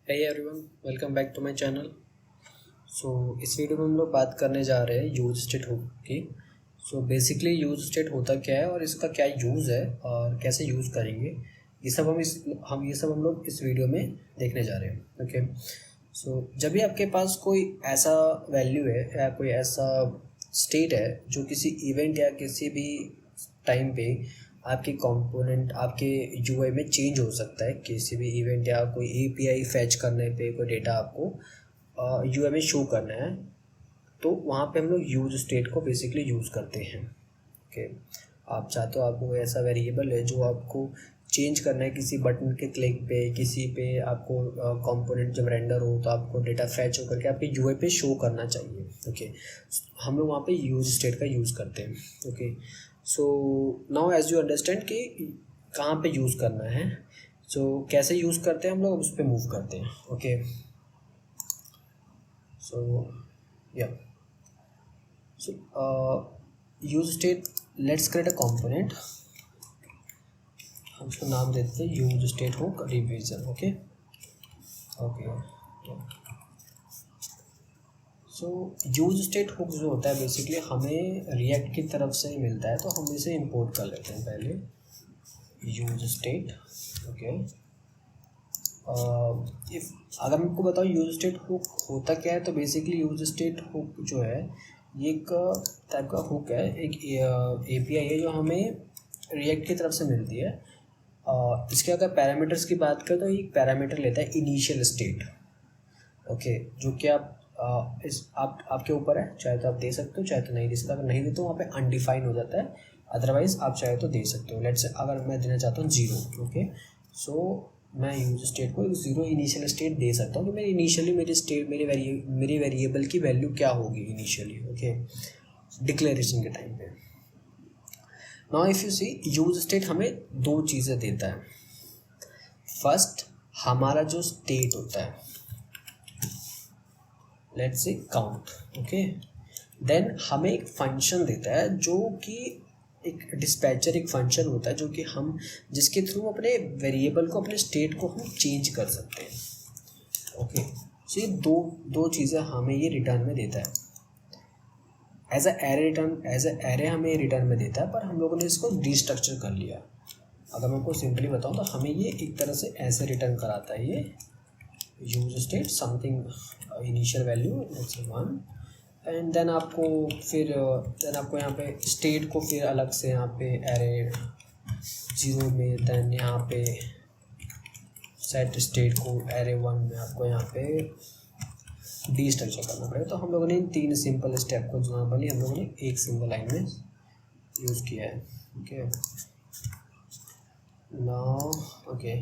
Hey everyone, welcome back to my channel. इस video में हम लोग बात करने जा रहे हैं यूज स्टेट हुक की। बेसिकली यूज स्टेट होता क्या है और इसका क्या यूज़ है और कैसे यूज़ करेंगे, ये सब हम लोग इस वीडियो में देखने जा रहे हैं। ओके। जब भी आपके पास कोई ऐसा वैल्यू है या कोई ऐसा स्टेट है जो किसी इवेंट या किसी भी टाइम पे आपके कंपोनेंट आपके यूआई में चेंज हो सकता है, किसी भी इवेंट या कोई एपीआई फैच करने पे कोई डेटा आपको यूआई में शो करना है, तो वहाँ पे हम लोग यूज स्टेट को बेसिकली यूज़ करते हैं। ओके। आप चाहते हो आपको ऐसा वेरिएबल है जो आपको चेंज करना है किसी बटन के क्लिक पे, किसी पे आपको कंपोनेंट जब रेंडर हो तो आपको डेटा फैच होकर के आपके यूआई पे शो करना चाहिए। ओके। हम लोग वहाँ पे यूज स्टेट का यूज़ करते हैं। Okay. Now as you understand कि कहाँ पे यूज़ करना है, कैसे यूज़ करते हैं हम लोग उस पर मूव करते हैं। ओके। या use state, let's create a component. हम उसको नाम देते हैं use state hook revision. Okay. Use state hook जो होता है बेसिकली हमें रिएक्ट की तरफ से ही मिलता है, तो हम इसे इंपोर्ट कर लेते हैं पहले यूज स्टेट। ओके। इफ अगर मैं आपको बताऊँ यूज स्टेट हुक होता क्या है, तो बेसिकली यूज स्टेट हुक जो है ये एक टाइप का हुक है, एक एपीआई है जो हमें रिएक्ट की तरफ से मिलती है। इसके अगर पैरामीटर्स की बात करें तो एक पैरामीटर लेता है इनिशियल स्टेट। ओके। जो कि आपके ऊपर है, चाहे तो आप दे सकते हो चाहे तो नहीं दे सकते। अगर नहीं देते तो वहाँ पे अनडिफाइन हो जाता है, अदरवाइज आप चाहे तो दे सकते हो। लेट्स से अगर मैं देना चाहता हूँ 0। ओके। मैं यूज स्टेट को 0 इनिशियल स्टेट दे सकता हूँ कि मेरी इनिशियली मेरी वेरिएबल की वैल्यू क्या होगी इनिशियली। ओके। डिक्लेरेशन के टाइम पे। Now if you see, use state हमें दो चीज़ें देता है। फर्स्ट, हमारा जो स्टेट होता है, let's say count. Okay. Then हमें एक फंक्शन देता है जो कि एक डिस्पैचर, एक फंक्शन होता है जो कि हम जिसके थ्रू अपने वेरिएबल को, अपने स्टेट को हम चेंज कर सकते हैं। ओके। ये दो चीज़ें हमें ये रिटर्न में देता है। एज अ एरे हमें रिटर्न में देता है, पर हम लोगों ने इसको डिस्ट्रक्चर कर लिया। अगर मैं आपको सिंपली बताऊँ तो हमें ये एक तरह से ऐसे रिटर्न कराता है, ये use state something initial value let's say 1, and then आपको यहाँ पे स्टेट को फिर अलग से यहाँ पे एरे 0 में, देन यहाँ पे सेट स्टेट को एरे 1 में आपको यहाँ पे डिस्ट्रक्चर करना पड़ेगा। तो हम लोगों ने इन 3 सिंपल स्टेप को नॉर्मली हम लोगों ने एक सिंगल लाइन में यूज़ किया है। ओके। नाउ ओके,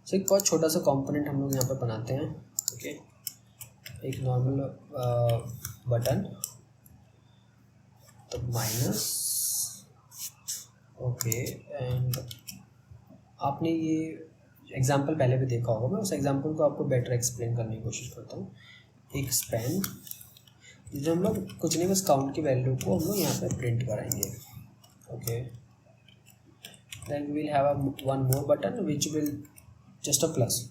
एक बहुत छोटा सा कंपोनेंट हम लोग यहाँ पे बनाते हैं। ओके। एक नॉर्मल बटन, तो माइनस। ओके। एंड आपने ये एग्जांपल पहले भी देखा होगा, मैं उस एग्जांपल को आपको बेटर एक्सप्लेन करने की कोशिश करता हूँ। एक स्पेन, जो हम लोग कुछ नहीं, बस काउंट की वैल्यू को हम लोग यहाँ पे प्रिंट कराएंगे। Okay. Then we will have one more button which will just a plus.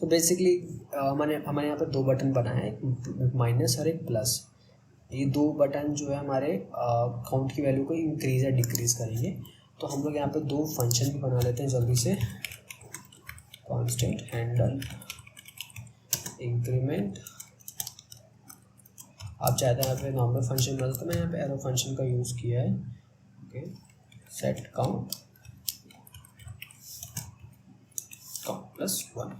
तो बेसिकली हमारे यहाँ पे 2 बटन बनाए हैं, एक माइनस और एक प्लस। ये 2 बटन जो है हमारे काउंट की वैल्यू को इंक्रीज या डिक्रीज करेंगे। तो हम लोग यहाँ पे 2 फंक्शन भी बना लेते हैं जल्दी से। कांस्टेंट हैंडल इंक्रीमेंट, आप चाहते हैं यहाँ पे नॉर्मल फंक्शन बना, तो मैं यहाँ पे एरो फंक्शन का यूज़ किया है। ओके। Set count plus 1।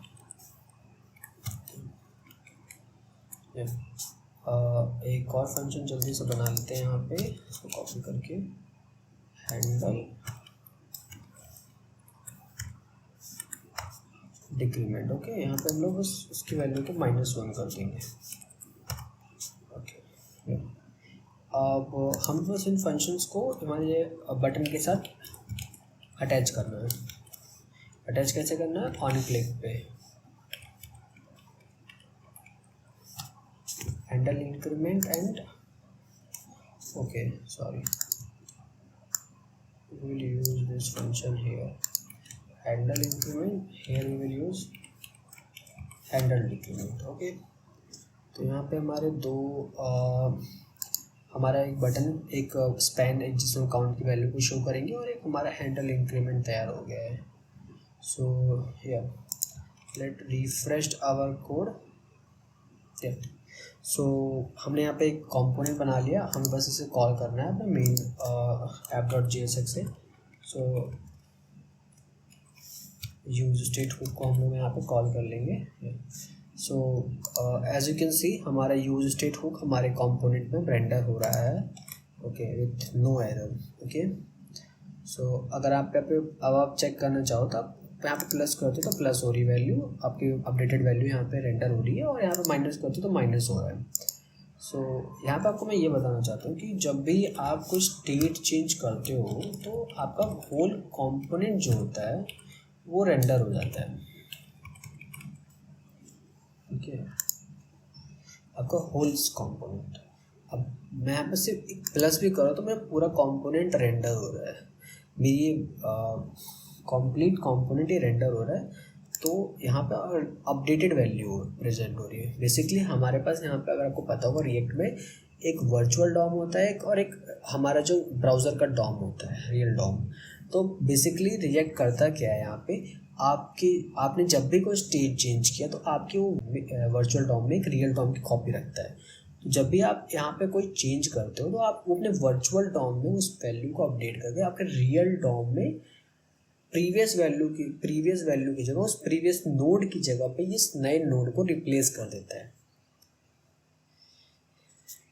एक और फंक्शन जल्दी से बना लेते हैं यहाँ पे, इसको कॉपी करके, हैंडल डिक्रीमेंट। ओके। यहाँ पे हम लोग बस उसकी वैल्यू को -1 कर देंगे। ओके। अब हम बस इन फंक्शंस को हमारे बटन के साथ अटैच करना है। अटैच कैसे करना है? ऑन क्लिक पे handle increment and okay sorry, we will use this function here, handle increment, here we will use handled increment. Okay, तो यहाँ पे हमारे दो हमारा एक बटन, एक स्पैन है जिसमें काउंट की वैल्यू को शो करेंगे, और एक हमारा हैंडल इंक्रीमेंट तैयार हो गया है। सो या लेट रिफ्रेश आवर कोड। सो हमने यहाँ पे एक कंपोनेंट बना लिया, हमें बस इसे कॉल करना है अपने मेन app.jsx से। सो यूज स्टेट हुक को हम लोग यहाँ पे कॉल कर लेंगे। So as you can see हमारा यूज स्टेट हुक हमारे कंपोनेंट में रेंडर हो रहा है, okay, with no error. Okay, so अगर आप यहाँ पे अब आप चेक करना चाहो तो आप यहाँ पे प्लस करते हो तो प्लस हो रही वैल्यू, आपकी अपडेटेड वैल्यू यहाँ पे रेंडर हो रही है, और यहाँ पे माइनस करते हो तो माइनस हो रहा है। सो यहाँ पे आपको मैं ये बताना चाहता हूँ कि जब भी आप कुछ स्टेट चेंज करते हो तो आपका होल कंपोनेंट जो होता है वो रेंडर हो जाता है। ओके, आपका होल कंपोनेंट। अब मैं यहाँ पे सिर्फ एक प्लस भी करूँ तो मेरा पूरा कंपोनेंट रेंडर हो रहा है, मेरी कंप्लीट कंपोनेंट ही रेंडर हो रहा है। तो यहाँ पे अपडेटेड वैल्यू प्रेजेंट हो रही है। बेसिकली हमारे पास यहाँ पे, अगर आपको पता होगा, रिएक्ट में एक वर्चुअल डॉम होता है और एक हमारा जो ब्राउज़र का डॉम होता है, रियल डॉम। तो बेसिकली रिएक्ट करता क्या है यहाँ पे, आपने जब भी कोई स्टेट चेंज किया तो आपकी वो वर्चुअल डॉम में एक रियल डॉम की कॉपी रखता है। तो जब भी आप यहाँ पे कोई चेंज करते हो तो आप वो अपने वर्चुअल डॉम में उस वैल्यू को अपडेट करके आपके रियल डॉम में प्रीवियस वैल्यू की जगह, उस प्रीवियस नोड की जगह पे इस नए नोड को रिप्लेस कर देता है।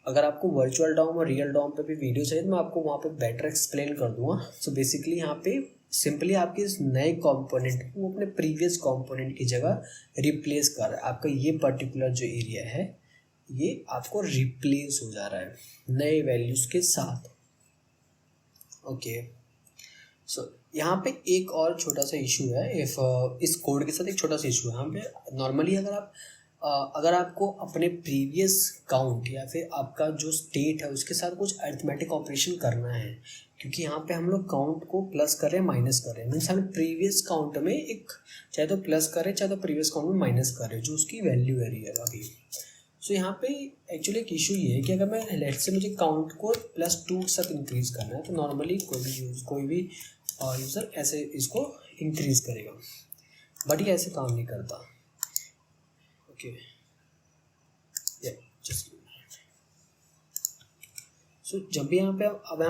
अगर आपको वर्चुअल डॉम और रियल डॉम पे भी वीडियो चाहिए तो मैं आपको वहाँ पे बेटर एक्सप्लेन कर दूंगा। सो बेसिकली यहाँ पे सिंपली आपके इस नए कंपोनेंट को अपने प्रीवियस कंपोनेंट की जगह रिप्लेस कर रहा है। आपका ये पर्टिकुलर जो एरिया है ये आपको रिप्लेस हो जा रहा है नए वैल्यूज़ के साथ। ओके, सो यहाँ पे एक और छोटा सा इशू है, इस कोड के साथ एक छोटा सा इशू है। यहाँ पे नॉर्मली अगर आपको अपने प्रीवियस काउंट या फिर आपका जो स्टेट है उसके साथ कुछ अरिथमेटिक ऑपरेशन करना है, क्योंकि यहाँ पे हम लोग काउंट को प्लस कर रहे हैं माइनस कर रहे हैं, मीन्स हमें प्रीवियस काउंट में एक चाहे तो प्लस कर रहे हैं चाहे तो प्रीवियस काउंट में माइनस कर रहे हैं, जो उसकी वैल्यू है रियल अभी। सो यहाँ पे एक्चुअली एक इशू ये है कि अगर मैं लेट से मुझे काउंट को +2 के साथ इंक्रीज करना है तो नॉर्मली कोई भी यूज़र ऐसे इसको इंक्रीज करेगा, बट ये ऐसे काम नहीं करता। ओके, जस्ट सो जब भी यहाँ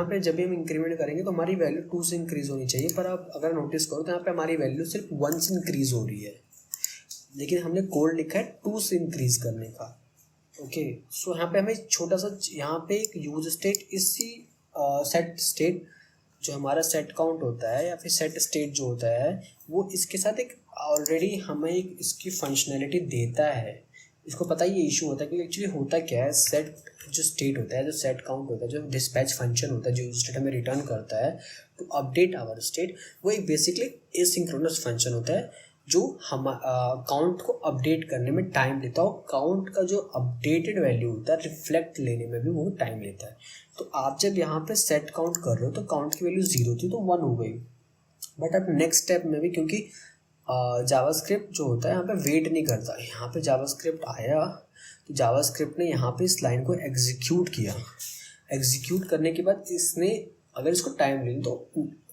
पे जब भी हम इंक्रीमेंट करेंगे तो हमारी वैल्यू 2 से इंक्रीज होनी चाहिए, पर आप अगर नोटिस करो तो यहाँ पे हमारी वैल्यू सिर्फ 1 से इंक्रीज हो रही है, लेकिन हमने कोड लिखा है 2 से इंक्रीज करने का। ओके, सो यहाँ पे हमें छोटा सा यहाँ पे एक यूज स्टेट, इसी सेट स्टेट जो हमारा सेट काउंट होता है या फिर सेट स्टेट जो होता है वो इसके साथ एक ऑलरेडी हमें एक इसकी फंक्शनैलिटी देता है। इसको पता ही ये इशू होता है कि एक्चुअली होता क्या है, सेट जो स्टेट होता है, जो सेट काउंट होता है, जो डिस्पैच फंक्शन होता है, जो स्टेट हमें रिटर्न करता है टू अपडेट आवर स्टेट, वो एक बेसिकली एसिंक्रोनस फंक्शन होता है जो हम काउंट को अपडेट करने में टाइम लेता है, और काउंट का जो अपडेटेड वैल्यू होता है रिफ्लेक्ट लेने में भी वो टाइम लेता है। तो आप जब यहाँ पे सेट काउंट कर रहे हो तो काउंट की वैल्यू 0 थी तो 1 हो गई, बट अब नेक्स्ट स्टेप में भी, क्योंकि जावास्क्रिप्ट जो होता है यहाँ पे वेट नहीं करता, यहाँ पे जावास्क्रिप्ट आया तो जावास्क्रिप्ट ने यहाँ पे इस लाइन को एग्जीक्यूट किया। एग्जीक्यूट करने के बाद इसने अगर इसको टाइम लें तो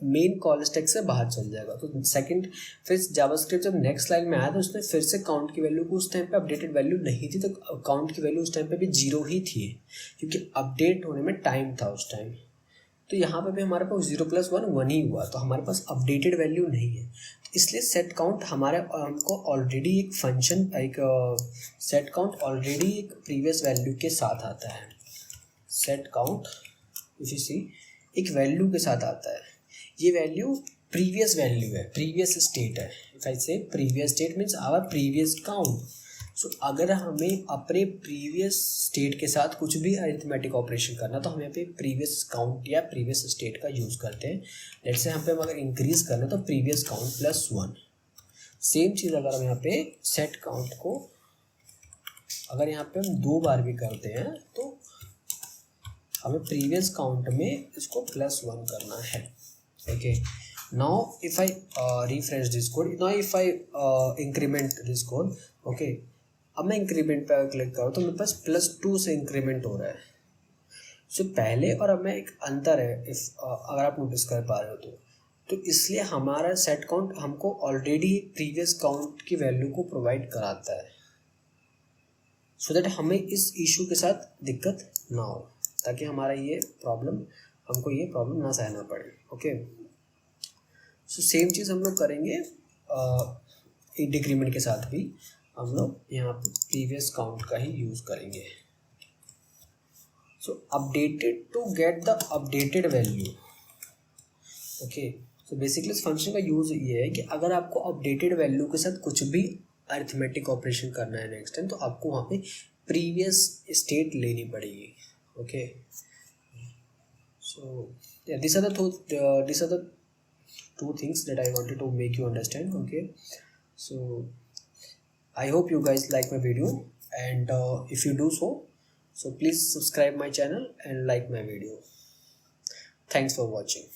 मेन कॉल स्टैक से बाहर चल जाएगा। तो सेकंड फिर जावास्क्रिप्ट जब नेक्स्ट लाइन में आया तो उसने फिर से काउंट की वैल्यू को, उस टाइम पे अपडेटेड वैल्यू नहीं थी तो काउंट की वैल्यू उस टाइम पे भी 0 ही थी, क्योंकि अपडेट होने में टाइम था उस टाइम। तो यहाँ पे भी हमारे पास 0 + 1 1 ही हुआ, तो हमारे पास अपडेटेड वैल्यू नहीं है, इसलिए सेट काउंट हमको ऑलरेडी एक फंक्शन, एक सेट काउंट ऑलरेडी एक प्रीवियस वैल्यू के साथ आता है। Set count if you see एक वैल्यू के साथ आता है, ये वैल्यू प्रीवियस वैल्यू है, प्रीवियस स्टेट है। If I say previous state means our previous count. So अगर हमें अपने प्रीवियस स्टेट के साथ कुछ भी अरिथमेटिक ऑपरेशन करना तो हम यहाँ पे प्रीवियस काउंट या प्रीवियस स्टेट का यूज़ करते हैं। लेट्स से यहाँ पे हम अगर इंक्रीज करना तो प्रीवियस काउंट +1। सेम चीज़ अगर हम यहाँ पे सेट काउंट को अगर यहाँ पे हम 2 बार भी करते हैं तो हमें प्रीवियस काउंट में इसको +1 करना है। Okay, now if I refresh this code, now if I increment this code, okay, अब मैं इंक्रीमेंट पे अगर क्लिक करूँ तो मेरे पास +2 से इंक्रीमेंट हो रहा है। सो पहले और अब में एक अंतर है, इफ अगर आप नोटिस कर पा रहे हो तो इसलिए हमारा सेट काउंट हमको ऑलरेडी प्रीवियस काउंट की वैल्यू को प्रोवाइड कराता है, सो दैट हमें इस इशू के साथ दिक्कत ना हो, ताकि हमको ये प्रॉब्लम ना सहना पड़े। ओके, सो सेम चीज़ हम लोग करेंगे डिक्रीमेंट के साथ भी। हम लोग यहाँ पे प्रीवियस काउंट का ही यूज़ करेंगे। So updated to get the updated value. Okay, so basically इस फंक्शन का यूज़ ये है कि अगर आपको अपडेटेड वैल्यू के साथ कुछ भी अरिथमेटिक ऑपरेशन करना है नेक्स्ट टाइम, तो आपको वहाँ पे प्रीवियस स्टेट लेनी पड़ेगी। Okay, so these are the two things that I wanted to make you understand. Okay, so I hope you guys like my video, and if you do so please subscribe my channel and like my video. Thanks for watching.